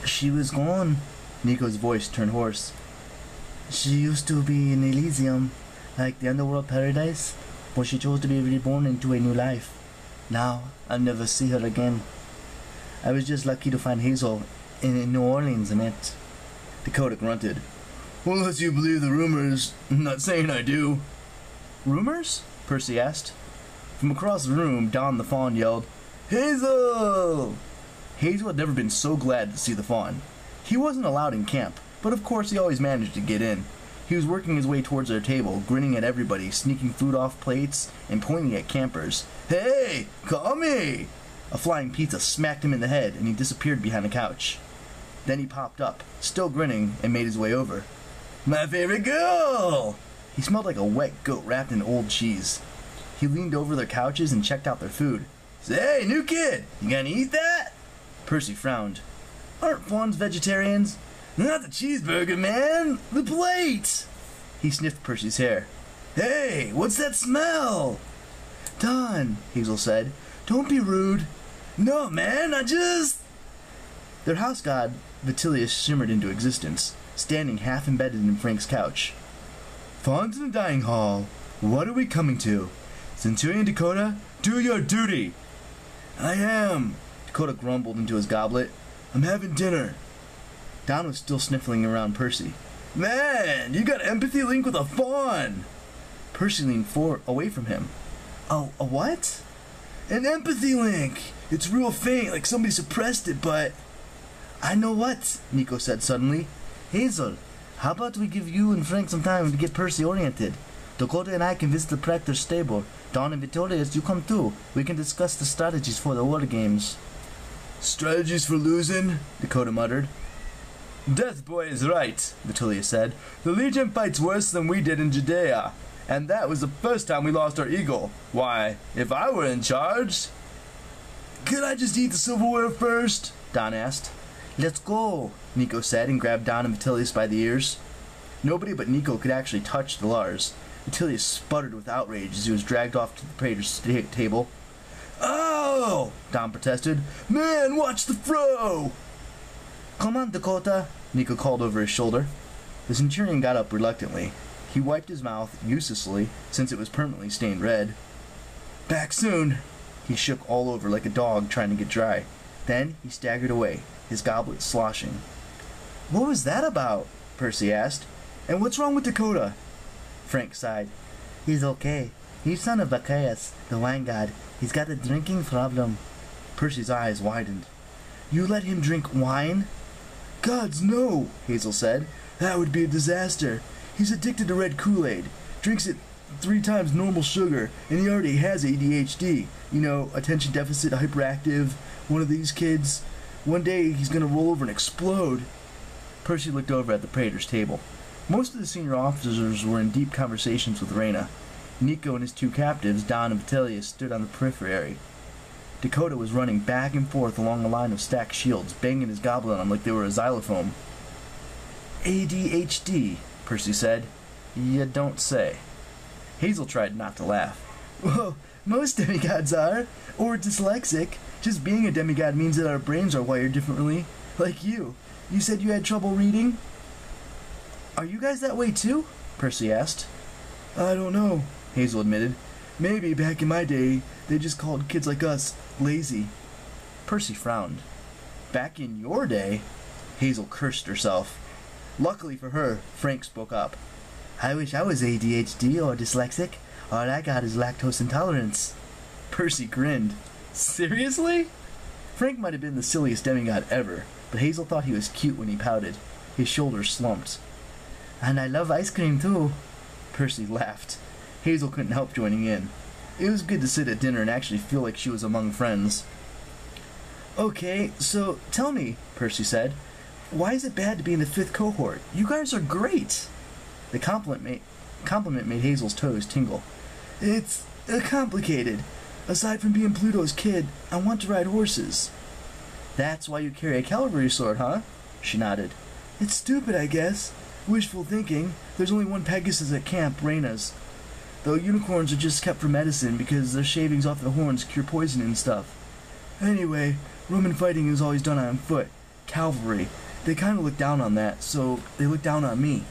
She was gone. Nico's voice turned hoarse. She used to be in Elysium, like the underworld paradise, but she chose to be reborn into a new life. Now, I'll never see her again. I was just lucky to find Hazel in New Orleans, Annette. Dakota grunted. Unless you believe the rumors. I'm not saying I do. Rumors? Percy asked. From across the room, Don the Fawn yelled, Hazel! Hazel had never been so glad to see the Fawn. He wasn't allowed in camp, but of course he always managed to get in. He was working his way towards their table, grinning at everybody, sneaking food off plates, and pointing at campers. Hey, call me! A flying pizza smacked him in the head, and he disappeared behind a couch. Then he popped up, still grinning, and made his way over. My favorite girl! He smelled like a wet goat wrapped in old cheese. He leaned over their couches and checked out their food. Say, new kid, you gonna eat that? Percy frowned. Aren't fawns vegetarians? Not the cheeseburger, man! The plate! He sniffed Percy's hair. Hey, what's that smell? Don, Hazel said, don't be rude. No, man, Their house god, Vitellius, shimmered into existence, standing half embedded in Frank's couch. Fawns in the dining hall, what are we coming to? Centurion Dakota, do your duty! I am, Dakota grumbled into his goblet. I'm having dinner. Don was still sniffling around Percy. Man, you got empathy link with a fawn! Percy leaned away from him. Oh, a what? An empathy link! It's real faint, like somebody suppressed it, but... I know what, Nico said suddenly. Hazel, how about we give you and Frank some time to get Percy oriented? Dakota and I can visit the Proctor's stable. Don and Vitellius, you come too. We can discuss the strategies for the war games. Strategies for losing? Dakota muttered. Death Boy is right, Vitellius said. The Legion fights worse than we did in Judea. And that was the first time we lost our eagle. Why, if I were in charge... Could I just eat the silverware first? Don asked. Let's go, Nico said and grabbed Don and Vitellius by the ears. Nobody but Nico could actually touch the Lars. Vitellius sputtered with outrage as he was dragged off to the praetor's table. Oh! Don protested. Man, watch the fro! Come on, Dakota, Nico called over his shoulder. The Centurion got up reluctantly. He wiped his mouth, uselessly, since it was permanently stained red. Back soon! He shook all over like a dog trying to get dry. Then he staggered away, his goblet sloshing. What was that about? Percy asked. And what's wrong with Dakota? Frank sighed. He's okay. He's son of Bacchaeus, the wine god. He's got a drinking problem. Percy's eyes widened. You let him drink wine? Gods, no, Hazel said. That would be a disaster. He's addicted to red Kool-Aid. Drinks it 3 times normal sugar, and he already has ADHD. You know, attention deficit hyperactive. One of these kids. One day he's gonna roll over and explode. Percy looked over at the praetor's table. Most of the senior officers were in deep conversations with Reyna. Nico and his 2 captives, Don and Vitellius, stood on the periphery. Dakota was running back and forth along the line of stacked shields, banging his goblet on them like they were a xylophone. ADHD, Percy said. You don't say. Hazel tried not to laugh. Well, most demigods are, or dyslexic. Just being a demigod means that our brains are wired differently. Like you. You said you had trouble reading? Are you guys that way too? Percy asked. I don't know, Hazel admitted. Maybe back in my day, they just called kids like us lazy. Percy frowned. Back in your day? Hazel cursed herself. Luckily for her, Frank spoke up. I wish I was ADHD or dyslexic. All I got is lactose intolerance. Percy grinned. Seriously? Frank might have been the silliest demigod ever, but Hazel thought he was cute when he pouted. His shoulders slumped. And I love ice cream too. Percy laughed. Hazel couldn't help joining in. It was good to sit at dinner and actually feel like she was among friends. Okay, so tell me, Percy said, why is it bad to be in the 5th cohort? You guys are great. The compliment made Hazel's toes tingle. It's complicated. Aside from being Pluto's kid, I want to ride horses. That's why you carry a cavalry sword, huh? She nodded. It's stupid, I guess. Wishful thinking. There's only one Pegasus at camp, Reyna's. Though unicorns are just kept for medicine because their shavings off the horns cure poison and stuff. Anyway, Roman fighting is always done on foot. cavalry. They kind of look down on that, so they look down on me.